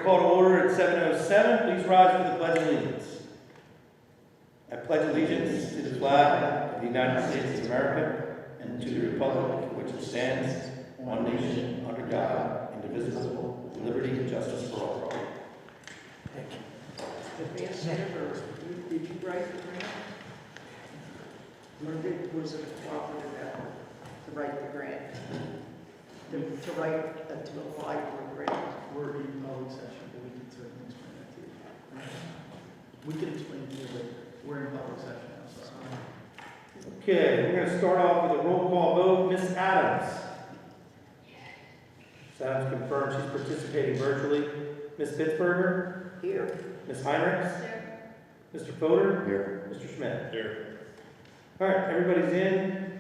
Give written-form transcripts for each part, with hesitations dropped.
to call to order at 7:07. Please rise for the Pledge of Allegiance. I pledge allegiance to the flag of the United States of America and to the republic for which it stands, one nation, under God, indivisible, with liberty and justice for all. Thank you. Advance member, did you write the grant? Or was it a cooperative effort to write the grant? To apply for a grant? We're in public session, but we can certainly explain that to you. We can explain to you later. We're in public session now, so. Okay, we're going to start off with a roll call vote. Ms. Adams. Ms. Adams confirms she's participating virtually. Ms. Pittsburgher? Here. Ms. Heinrichs? Here. Mr. Fodor? Here. Mr. Schmidt? Here. All right, everybody's in.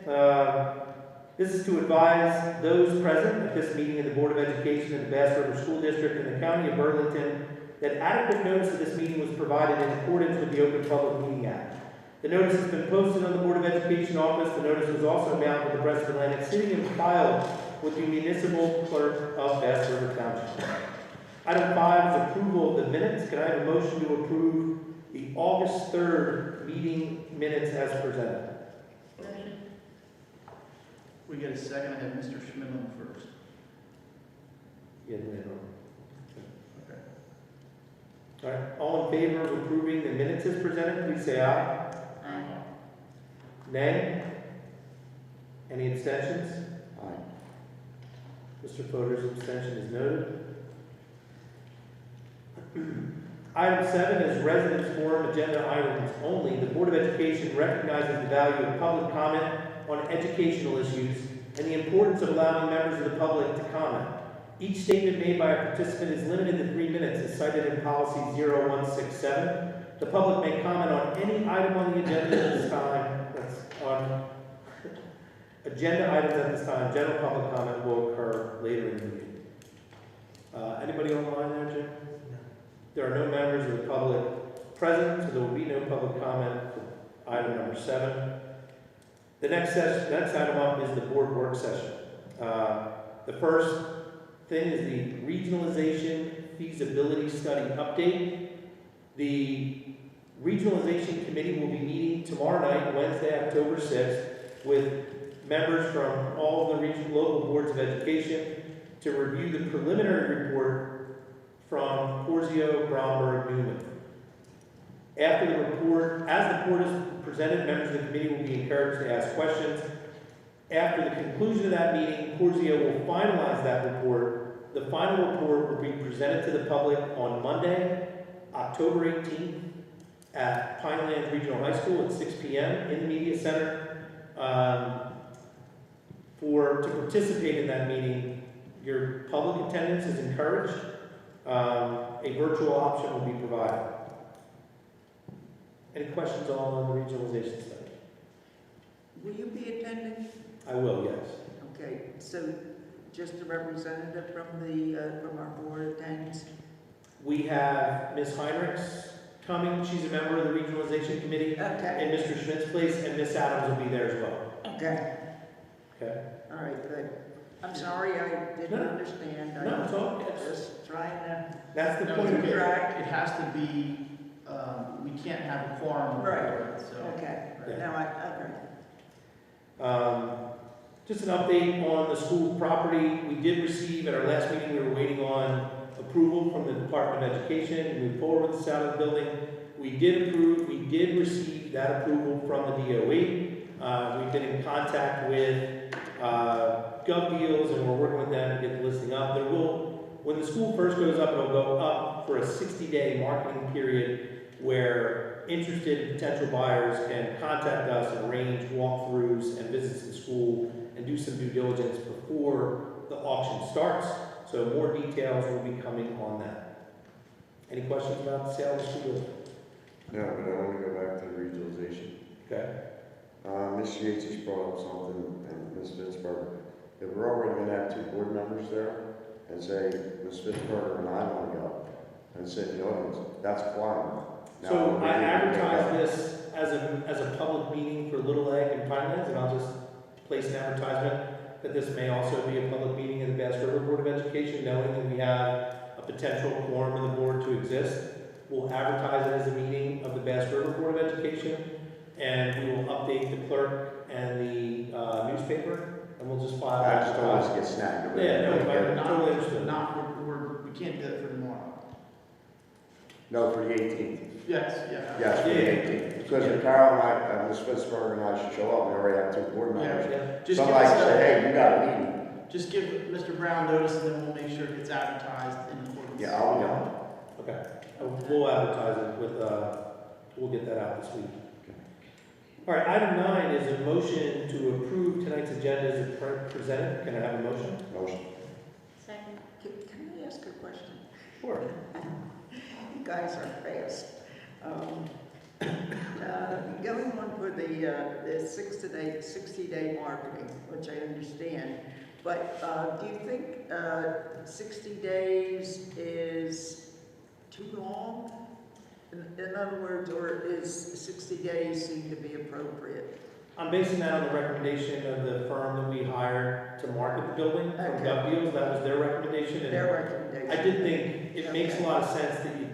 This is to advise those present at this meeting of the Board of Education of the Bass River School District in the County of Burlington that adequate notice of this meeting was provided in accordance with the Open Public Meeting Act. The notice has been posted on the Board of Education office. The notice was also mailed to the Press of Atlantic City and filed with the municipal clerk of Bass River Township. Item 5 is approval of the minutes. Can I have a motion to approve the August 3rd meeting minutes as presented? We get a second. I have Mr. Schmidt on first. Yeah, later on. Okay. All right, all in favor of approving the minutes as presented, please say aye. Aye. Nay? Any abstentions? Aye. Mr. Fodor's abstention is noted. Item 7 is residence forum agenda items only. The Board of Education recognizes the value of public comment on educational issues and the importance of allowing members of the public to comment. Each statement made by a participant is limited to 3 minutes as cited in policy 0167. The public may comment on any item on the agenda at this time. That's on agenda items at this time. General public comment will occur later in the meeting. Anybody online there, Jim? No. There are no members of the public present, so there will be no public comment for item number 7. The next item up is the board work session. The first thing is the regionalization feasibility study update. The regionalization committee will be meeting tomorrow night, Wednesday, October 6th, with members from all of the local boards of education to review the preliminary report from Porzio, Bromberg, Newman. After the report, as the report is presented, members of the committee will be encouraged to ask questions. After the conclusion of that meeting, Porzio will finalize that report. The final report will be presented to the public on Monday, October 18th at Pinelands Regional High School at 6 p.m. in the Media Center. To participate in that meeting, your public attendance is encouraged. A virtual option will be provided. Any questions on the regionalization study? Will you be attending? I will, yes. Okay, so just a representative from our board attends? We have Ms. Heinrichs coming. She's a member of the regionalization committee. Okay. In Mr. Schmidt's place, and Ms. Adams will be there as well. Okay. Okay. All right, good. I'm sorry I didn't No. understand. No, it's all, Just trying to. that's the No, point of it it. it has to be, we can't have a quorum. Right. So. Okay. Yeah. Now okay. Just an update on the school property. We did receive, at our last meeting, we were waiting on approval from the Department of Education to move forward with the sale of the building. We did receive that approval from the DOE. We've been in contact with GovDeals, and we're working with them to get the listing up. When the school first goes up, it'll go up for a 60-day marketing period where interested potential buyers can contact us and arrange walkthroughs and visits to the school and do some due diligence before the auction starts. So more details will be coming on that. Any questions about the sale of the school building? No, but I want to go back to the regionalization. Okay. Ms. Yates just brought up something, and Ms. Fitzberger. If we're already going to have 2 board members there, and say Ms. Fitzberger and I want to go, and sit in the audience, that's quorum. So I advertise this as a public meeting for Little Egg and Pinelands, and I'll just place an advertisement that this may also be a public meeting of the Bass River Board of Education, knowing that we have a potential quorum of the board to exist. We'll advertise it as a meeting of the Bass River Board of Education, and we will update the clerk and the newspaper, and we'll just file I that. just don't want us to get snagged. Yeah, no, But I totally understood. we can't do that for tomorrow. No, for the 18th. Yes, yeah. Yes, for the Yeah. 18th. Because if Carol and I, Ms. Fitzberg and I should show up, we already have 2 board members. Yeah. Just give Somebody us can say, hey, you got a meeting. Just give Mr. Brown notice, and then we'll make sure it gets advertised in accordance. Yeah, I'll be on. Okay, we'll advertise it with, we'll get that out this week. All right, item 9 is a motion to approve tonight's agenda as presented. Can I have a motion? Motion. Second. Can I ask a question? Sure. You guys are fast. Going on for the 60-day marketing, which I understand, but do you think 60 days is too long? In other words, or is 60 days seem to be appropriate? I'm basing that on the recommendation of the firm that we hired to market the building from Okay. Gov Deals. That was their recommendation. And Their recommendation? I did think it makes a lot of sense that you,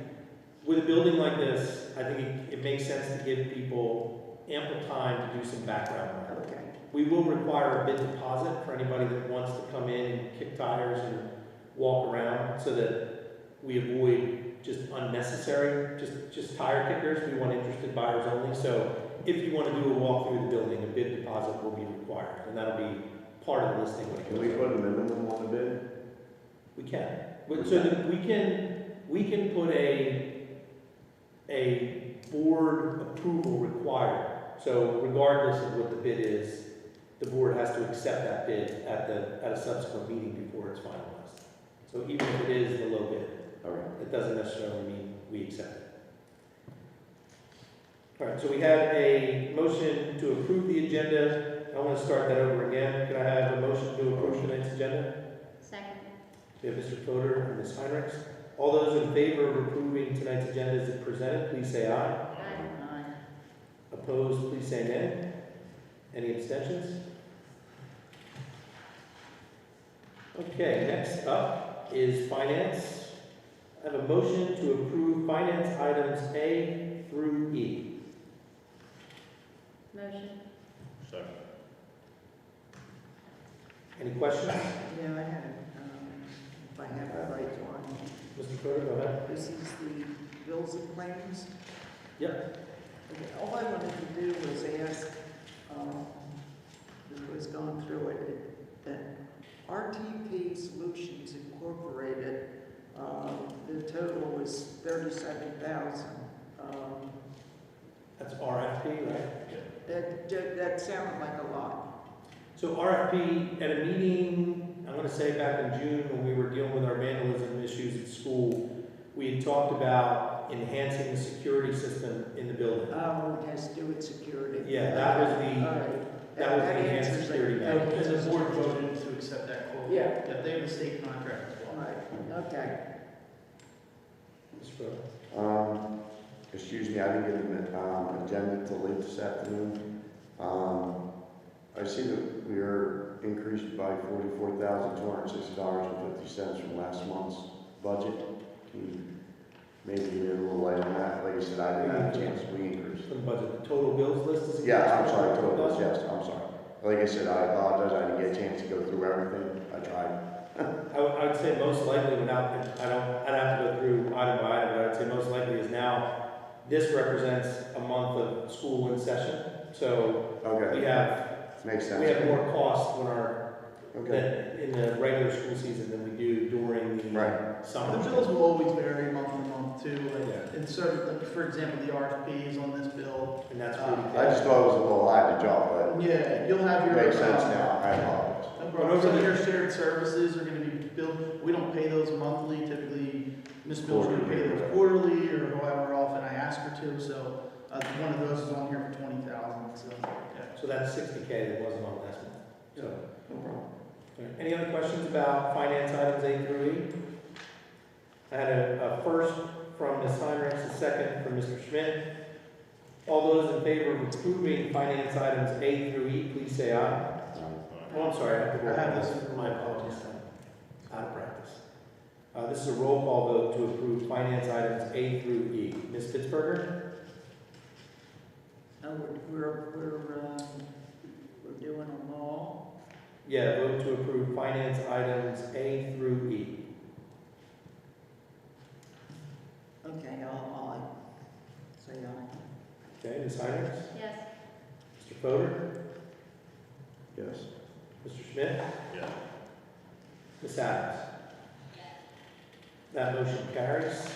with a building like this, I think it makes sense to give people ample time to do some background work. Okay. We will require a bid deposit for anybody that wants to come in and kick tires and walk around so that we avoid just unnecessary, just tire kickers. We want interested buyers only. So if you want to do a walk through the building, a bid deposit will be required, and that'll be part of the listing when it Can goes we out. put a minimum on the bid? We can. So that we can put a board approval required. So regardless of what the bid is, the board has to accept that bid at a subsequent meeting before it's finalized. So even if it is the low bid, Okay. it doesn't necessarily mean we accept it. All right, so we have a motion to approve the agenda. I want to start that over again. Can I have a motion to approve tonight's agenda? Second. We have Mr. Fodor and Ms. Heinrichs. All those in favor of approving tonight's agenda as presented, please say aye. Aye. Opposed, please say nay. Any abstentions? Okay, next up is finance. I have a motion to approve finance items A through E. Motion. Any questions? Yeah, I had, if I have the right one. Mr. Fodor, go ahead. This is the bills and claims. Yep. Okay, all I wanted to do was ask, this was going through it, that RTP Solutions Incorporated, the total was $37,000. That's RFP, right? That sounded like a lot. So RFP, at a meeting, I'm going to say back in June, when we were dealing with our vandalism issues at school, we had talked about enhancing the security system in the building. Oh, it has to do with security. Yeah, that was All the, right. that was the enhanced answers it. security And measure. the board voted to accept that quote. Yeah. Yeah, they have a state contract as well. Right, okay. Mr. Fodor. Excuse me, I didn't get an agenda till late this afternoon. I see that we are increased by $44,260.50 from last month's budget. Can you maybe give me a little light on that? Like I said, I didn't have a chance, we increased. For the budget, the total bills list is? Yeah, I'm sorry, totals, yes, I'm sorry. Like I said, I apologize, I didn't get a chance to go through everything, I tried. I would say most likely without, I'd have to go through item by item, but I'd say most likely is now, this represents a month of school in session. So Okay, we have makes more costs when our, Okay, in the regular school season than we do during the right, summer. The bills will always vary month to month too. Like, Yeah. and certain, like, for example, the RFP is on this bill. And that's I pretty I just thought it was a little high to jump, Yeah, you'll have but your. it makes sense now, I apologize. No problem. Some of your shared services are gonna be billed, we don't pay those monthly, typically, Ms. Bill's gonna pay those quarterly, or however often I ask her to, so, one of those is on here for 20,000, so, yeah. So that's 60K that wasn't on last month. So, No problem. all right. Any other questions about finance items A through E? I had a first from Ms. Heinrichs, a second from Mr. Schmidt. All those in favor of approving finance items A through E, please say aye. Oh, I'm sorry, I have to go. I have this. My apologies. Out of practice. This is a roll call vote to approve finance items A through E. Ms. Pittsburgher? Oh, we're doing them all. Yeah, vote to approve finance items A through E. Okay, I'll say aye. Okay, Ms. Heinrichs? Yes. Mr. Fodor? Yes. Mr. Schmidt? Yes. Ms. Adams? That motion carries.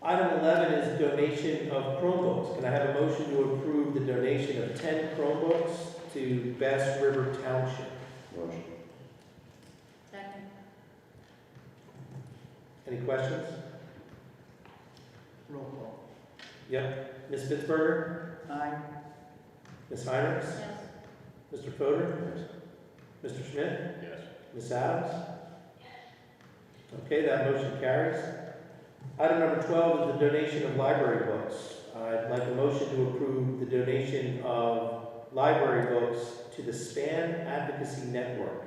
Item 11 is donation of Chromebooks. Can I have a motion to approve the donation of 10 Chromebooks to Bass River Township? Motion. Second. Any questions? Roll call. Yep. Ms. Pittsburgher? Aye. Ms. Heinrichs? Yes. Mr. Fodor? Mr. Schmidt? Yes. Ms. Adams? Okay, that motion carries. Item number 12 is the donation of library books. I'd like a motion to approve the donation of library books to the SPAN Advocacy Network.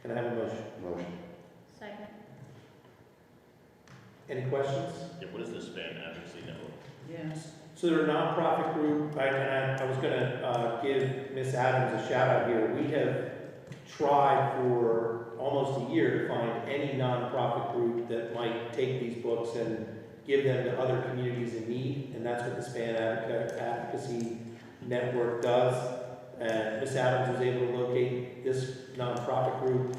Can I have a motion? Motion. Second. Any questions? Yeah, what is the SPAN Advocacy Network? Yes. So they're a nonprofit group, and I was going to give Ms. Adams a shout out here. We have tried for almost a year to find any nonprofit group that might take these books and give them to other communities in need, and that's what the SPAN Advocacy Network does. And Ms. Adams was able to locate this nonprofit group.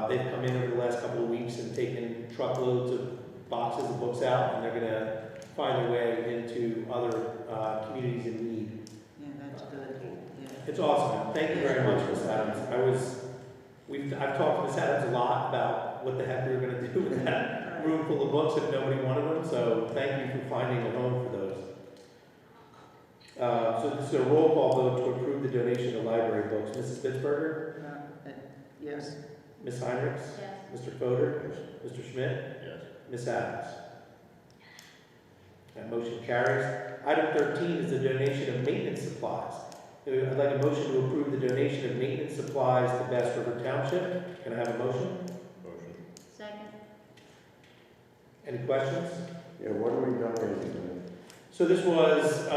They've come in over the last couple of weeks and taken truckloads of boxes of books out, and they're going to find their way into other communities in need. Yeah, that's good. Yeah. It's awesome. Thank you very much, Ms. Adams. I've talked to Ms. Adams a lot about what the heck we were going to do with that room full of books if nobody wanted them, so thank you for finding a home for those. So this is a roll call vote to approve the donation of library books. Mrs. Pittsburgher? Yes. Ms. Heinrichs? Yes. Mr. Fodor? Mr. Schmidt? Yes. Ms. Adams? That motion carries. Item 13 is the donation of maintenance supplies. I'd like a motion to approve the donation of maintenance supplies to Bass River Township. Can I have a motion? Motion. Second. Any questions? Yeah, what are we donating So this was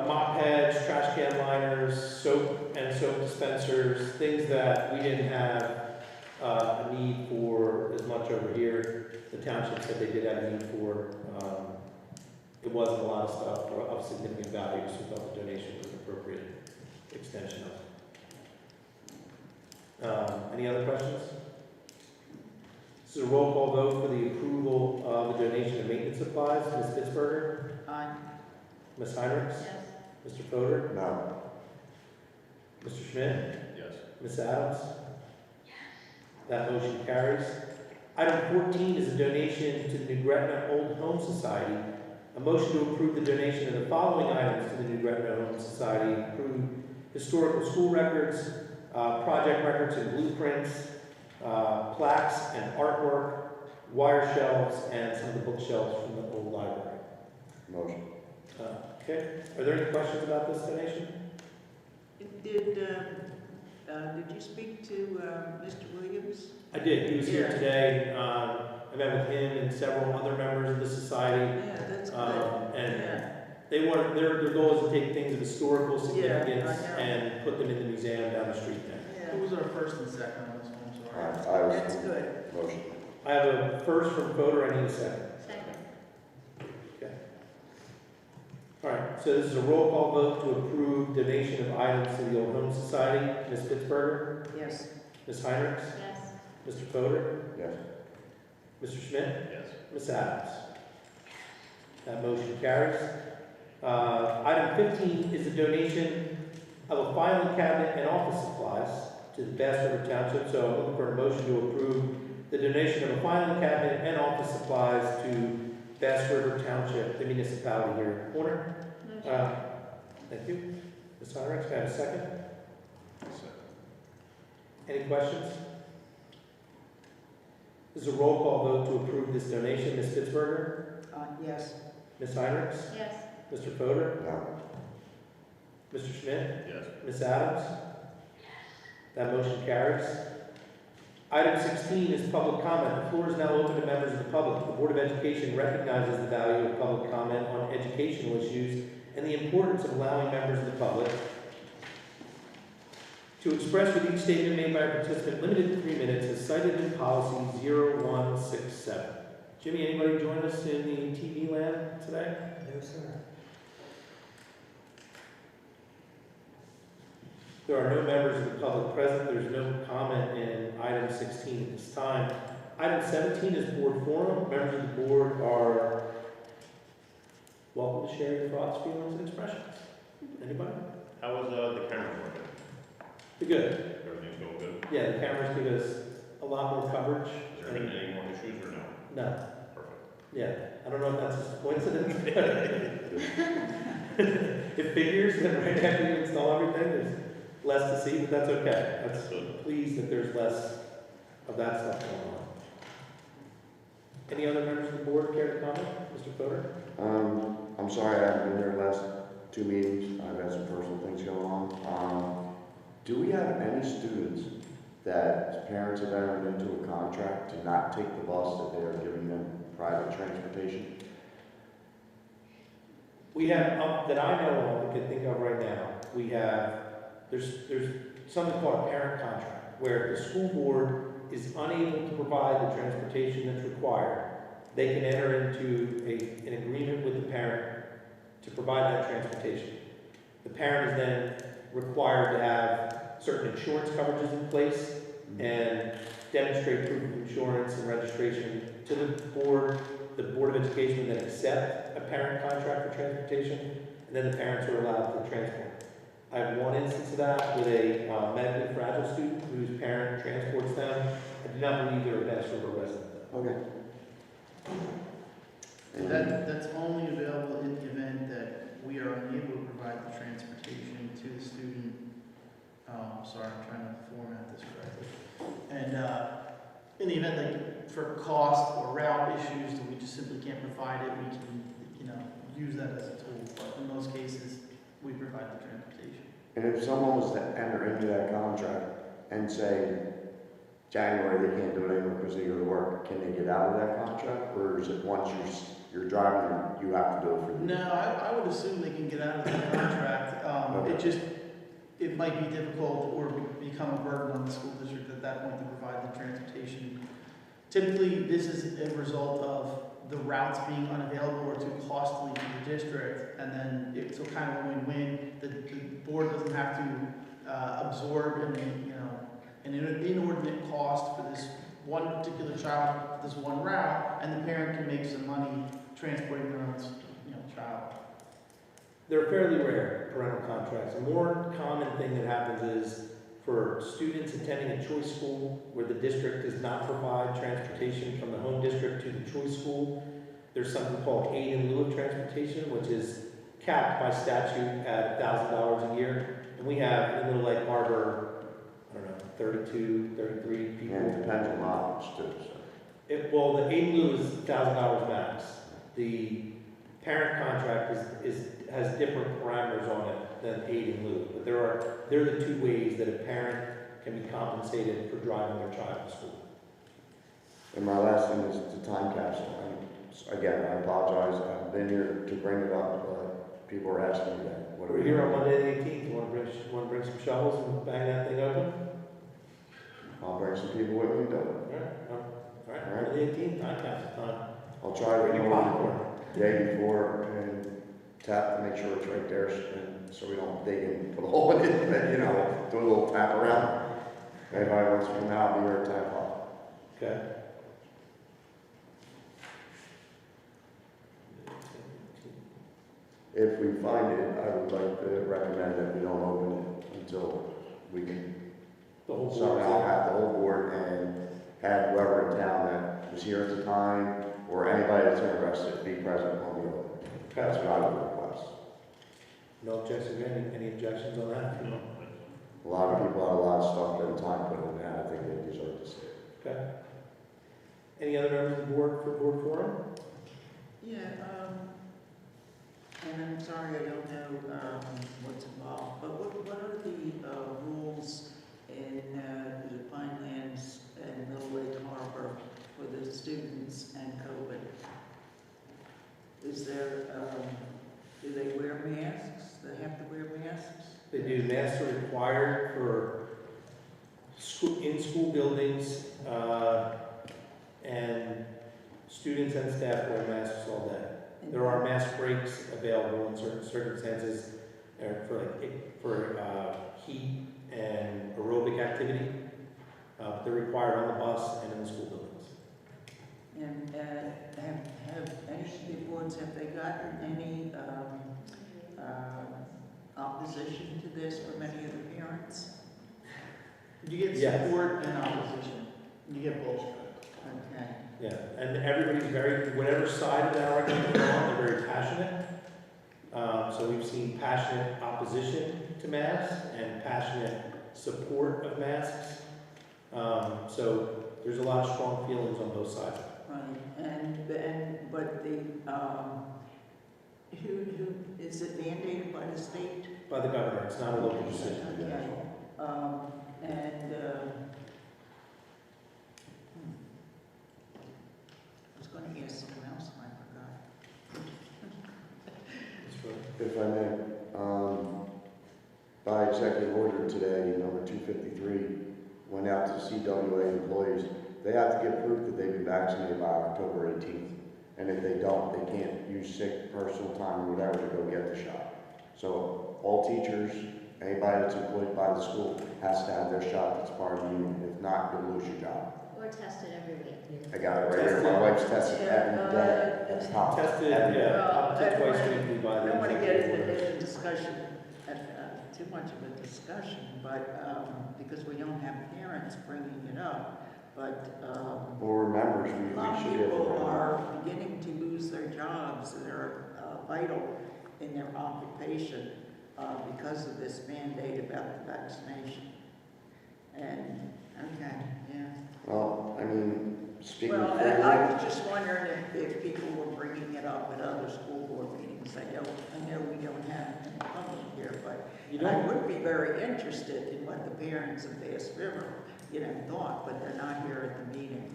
mop heads, trash can liners, soap and soap dispensers, things that we didn't have a need for as much over here. The township said they did have a need for. It wasn't a lot of stuff of significant value, so we felt the donation was an appropriate extension of it. Any other questions? This is a roll call vote for the approval of the donation of maintenance supplies. Ms. Pittsburgher? Aye. Ms. Heinrichs? Yes. Mr. Fodor? No. Mr. Schmidt? Yes. Ms. Adams? That motion carries. Item 14 is a donation to the New Gretna Old Home Society. A motion to approve the donation of the following items to the New Gretna Home Society: include historical school records, project records and blueprints, plaques and artwork, wire shelves, and some of the bookshelves from the old library. Motion. Okay. Are there any questions about this donation? Did you speak to Mr. Williams? I did. He was here Yeah. today. I met with him and several other members of the society. Yeah, that's good. And Yeah. they want their goal is to take things of historical significance I know. and put them in the museum down the street there. Who was our first and second on this one? I Sorry. was. That's good. Motion. I have a first from Fodor. I need a second. Second. Okay. All right. So this is a roll call vote to approve donation of items to the Old Home Society. Ms. Pittsburgher, Yes. Ms. Heinrichs, Yes. Mr. Fodor, Yes. Mr. Schmidt, Yes. Ms. Adams. That motion carries. Item 15 is a donation of a filing cabinet and office supplies to the Bass River Township. So I'm looking for a motion to approve the donation of a filing cabinet and office supplies to Bass River Township, the municipality here in the corner. Motion. Thank you. Ms. Heinrichs, can I have a second? Second. Any questions? This is a roll call vote to approve this donation. Ms. Pittsburgher, Yes. Ms. Heinrichs, Yes. Mr. Fodor, No. Mr. Schmidt, Yes. Ms. Adams. That motion carries. Item 16 is public comment. The floor is now open to members of the public. The Board of Education recognizes the value of public comment on educational issues and the importance of allowing members of the public to express with each statement made by a participant limited to 3 minutes as cited in policy 0167. Jimmy, anybody join us in the TV land today? No, sir. There are no members of the public present. There's no comment in item 16 at this time. Item 17 is board forum. Members of the board are welcome to share your thoughts, feelings, and expressions. Anybody? How was the camera working? You're good. Everything's going good? Yeah, the cameras give us a lot more coverage. Has there been any more issues or no? No. Perfect. Yeah, I don't know if that's just a coincidence. It figures that right after you install everything, there's less to see, but that's okay. That's good. Pleased that there's less of that stuff going on. Any other members of the board care to comment? Mr. Fodor? I'm sorry I haven't been here the last 2 meetings. I've had some personal things going on. Do we have any students that parents have entered into a contract to not take the bus, that they are giving them private transportation? We have, that I know of, we can think of right now, we have, there's something called a parent contract, where the school board is unable to provide the transportation that's required. They can enter into an agreement with the parent to provide that transportation. The parent is then required to have certain insurance coverages in place and demonstrate proof of insurance and registration to the board. The Board of Education then accept a parent contract for transportation, and then the parents are allowed to transport. I have one instance of that with a medically fragile student whose parent transports them. I do not believe they're a Bass River resident. Okay. And that's only available in the event that we are unable to provide the transportation to the student. Sorry, I'm trying to format this correctly. And in the event, like, for cost or route issues, that we just simply can't provide it, we can, use that as a tool. But in most cases, we provide the transportation. And if someone was to enter into that contract and say, January, they can't do it anymore because they go to work, can they get out of that contract? Or is it once you're driving, you have to do it for the No, I would assume they can get out of the contract. It might be difficult or become a burden on the school district at that point to provide the transportation. Typically, this is a result of the routes being unavailable or too costly for the district, and then it's a kind of win-win. The board doesn't have to absorb an inordinate cost for this one particular child, this one route, and the parent can make some money transporting their own, child. They're fairly rare, parental contracts. A more common thing that happens is for students attending a choice school where the district does not provide transportation from the home district to the choice school, there's something called aid in lieu of transportation, which is capped by statute at $1,000 a year. And we have in Little Lake Harbor, I don't know, 32, 33 people. And it depends on mileage too, so. Well, the aid in lieu is $1,000 max. The parent contract has different parameters on it than aid in lieu. But they're the two ways that a parent can be compensated for driving their child to school. And my last thing is the time capsule. And again, I apologize, I've been here to bring it up, but people are asking me that. What are We're we here on doing? Monday the 18th. You want to bring some shovels and bang that thing open? I'll bring some people with me to do it. All right. Monday the 18th, time capsule time. I'll try to Bring your go popcorn. the day before and tap to make sure it's right there, and so we don't dig and put a hole in it, and, do a little tap around. Anybody wants to come out, I'll be here at 10 o'clock. Okay. If we find it, I would like to recommend that we don't open it until we can The whole board. somehow have the whole board and have whoever in town that was here at the time, or anybody that's interested, be present when we open. That's what I would request. No objections, any objections on that? No. A lot of people have a lot of stuff at the time put in that, I think they deserve to see it. Okay. Any other members of the board for board forum? Yeah, and I'm sorry, I don't know what's involved, but what are the rules in the Pinelands in Middle Lake Harbor for the students and COVID. Is there, do they wear masks? They have to wear masks? They do, masks are required for school, in-school buildings, and students and staff wear masks all day. There are mask breaks available in certain circumstances for heat and aerobic activity. They're required on the bus and in the school buildings. And have any of the boards, have they gotten any opposition to this from any of the parents? You get Yes. support and opposition. You get both. Okay. Yeah, and everybody's very, whatever side of that argument they're on, they're very passionate. So we've seen passionate opposition to masks and passionate support of masks. So there's a lot of strong feelings on both sides. Right, but the, who, is it mandated by the state? By the governor, it's not a local decision. Okay, I was gonna ask someone else and I forgot. That's right. If I may, by executive order today, number 253, went out to CWA employees. They have to get proof that they've been vaccinated by October 18th. And if they don't, they can't use sick, personal time, or whatever to go get the shot. So all teachers, anybody that's employed by the school has to have their shot that's part of the union. If not, you'll lose your job. We're tested every week. I got it right here. My wife's tested every day. That's top. Tested, Every day. up to twice weekly by I the don't want to get executive order. into discussion, too much of a discussion, but, because we don't have parents bringing it up, but, Well, remember, a we lot of should have. people are beginning to lose their jobs that are vital in their occupation because of this mandate about the vaccination. And, okay, yeah. Well, I mean, speaking Well, freely. I was just wondering if people were bringing it up at other school board meetings. I know we don't have any public here, but You I don't, would be very interested in what the parents of Bass River, thought, but they're not here at the meeting.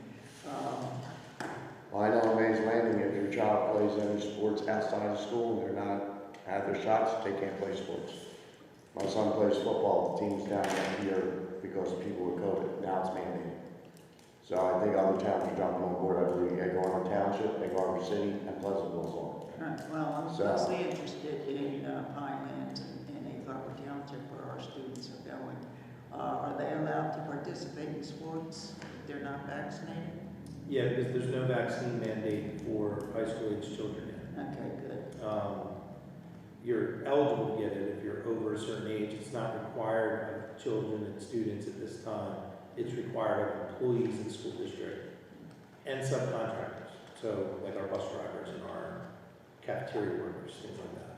Well, I know in Mays Landing, if your child plays any sports outside of school and they're not have their shots, they can't play sports. My son plays football, the team's down here because of people with COVID. Now it's mandated. So I think other towns are jumping on board. I believe they go on Township, they go on City, and Pleasantville's on. Well, I'm So- mostly interested in Pinelands and Egg Harbor Township where our students are going. Are they allowed to participate in sports if they're not vaccinated? yeah, because there's no vaccine mandate for high school age children yet. Okay, good. You're eligible to get it if you're over a certain age. It's not required of children and students at this time. It's required of employees in the school district and subcontractors. So like our bus drivers and our cafeteria workers, things like that.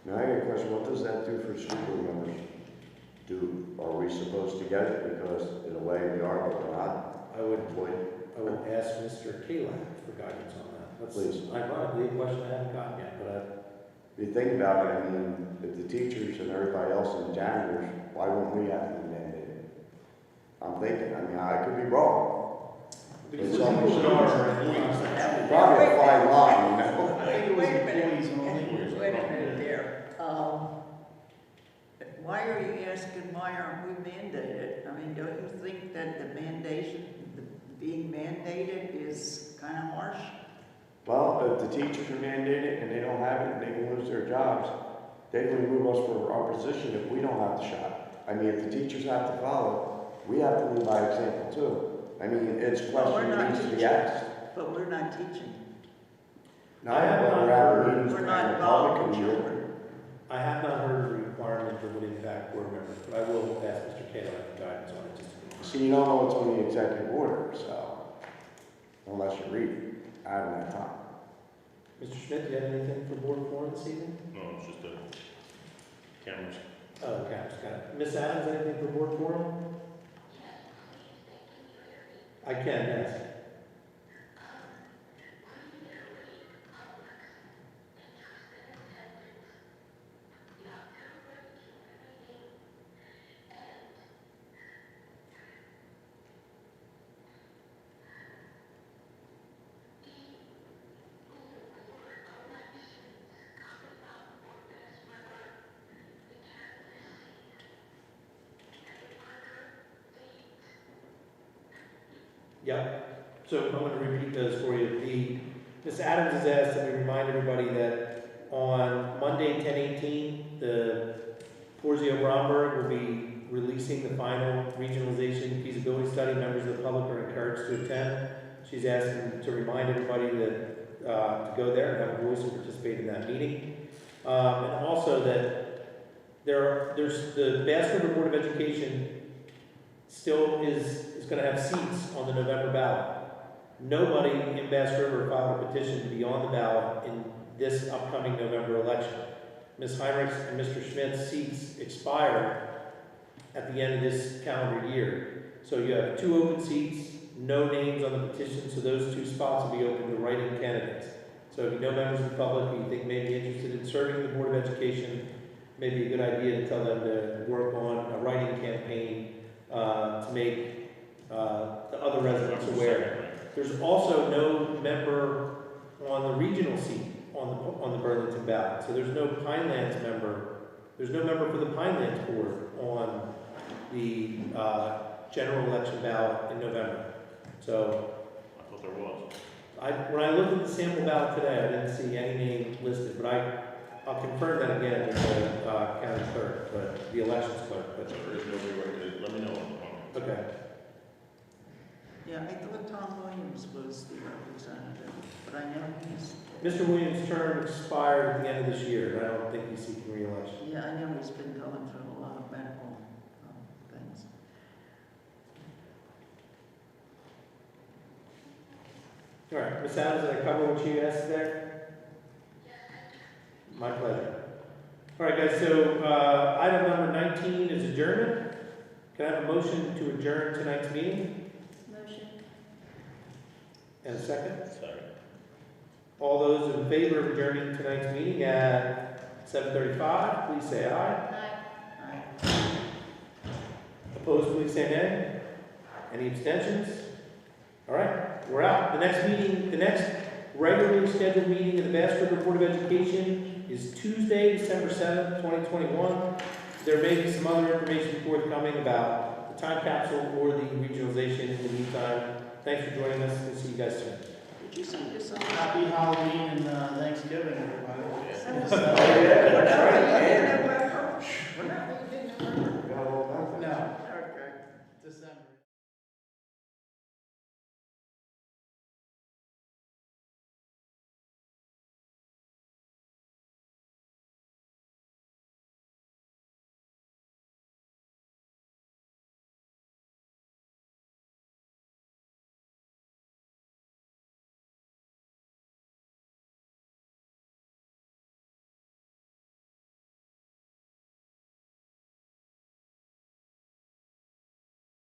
Now I got a question, what does that do for school board members? Are we supposed to get it? Because in a way we are, but we're not I would employed. ask Mr. Kalak for guidance on that. That's Please. ironically a question I haven't gotten yet, but If you think about it, I mean, if the teachers and everybody else and the janitors, why wouldn't we have to be mandated? I'm thinking, I mean, I could be wrong. because It's almost- people are employees. Probably a fine line, you know? I think it was Wait a minute. employees only. Wait a minute there. Why are you asking why aren't we mandated? I mean, don't you think that being mandated is kind of harsh? Well, if the teachers are mandated and they don't have it and they can lose their jobs, they can remove us from our position if we don't have the shot. I mean, if the teachers have to follow, we have to lead by example too. I mean, it's a Well, we're question that not needs to be teaching. asked. But we're not teaching. Now, when we're having meetings We're with not the involved public, with and you- children. I have not heard of a requirement for putting back board members, but I will ask Mr. Kalak for guidance on it just to be clear. See, you don't know what's on the executive order, so, unless you read it, I haven't had time. Mr. Schmidt, do you have anything for board forum this evening? No, it's just the cameras. Oh, okay, just got it. Ms. Adams, anything for board forum? I can, yes. Yep. So I'm going to repeat those for you. Ms. Adams has asked that we remind everybody that on Monday, 10/18, the Porzio Bromberg will be releasing the final regionalization feasibility study. Members of the public are encouraged to attend. She's asking to remind everybody that to go there and have a voice and participate in that meeting. And also that there's the Bass River Board of Education still is going to have seats on the November ballot. Nobody in Bass River filed a petition to be on the ballot in this upcoming November election. Ms. Heinrichs and Mr. Schmidt's seats expire at the end of this calendar year. So you have 2 open seats, no names on the petition, so those 2 spots will be open to write-in candidates. So if you know members of the public who you think may be interested in serving the Board of Education, maybe a good idea to tell them to work on a write-in campaign to make the other residents aware. There's also no member on the regional seat on the Burlington ballot. So there's no Pinelands member. There's no member for the Pinelands Board on the general election ballot in November. So I thought there was. when I looked at the sample ballot today, I didn't see any name listed, but I'll confirm that again with the county clerk, but the elections clerk. But So there is nobody right there. Let me know. okay. Yeah, I thought Tom Williams was the representative, but I know he's, Mr. Williams' term expired at the end of this year, and I don't think he's seeking re-election. yeah, I know he's been going through a lot of medical things. All right, Ms. Adams, did I cover what you asked there? My pleasure. All right, guys, so item number 19 is adjournment. Can I have a motion to adjourn tonight's meeting? Motion. And a second? Sorry. All those in favor of adjourning tonight's meeting at 7:35, please say aye. Aye. Opposed, please say nay. Any abstentions? All right, we're out. The next regularly scheduled meeting of the Bass River Board of Education is Tuesday, December 7th, 2021. There may be some other information forthcoming about the time capsule or the regionalization in the meantime. Thanks for joining us, and see you guys soon. Did you send us something? Happy Halloween and Thanksgiving, everybody. Send us-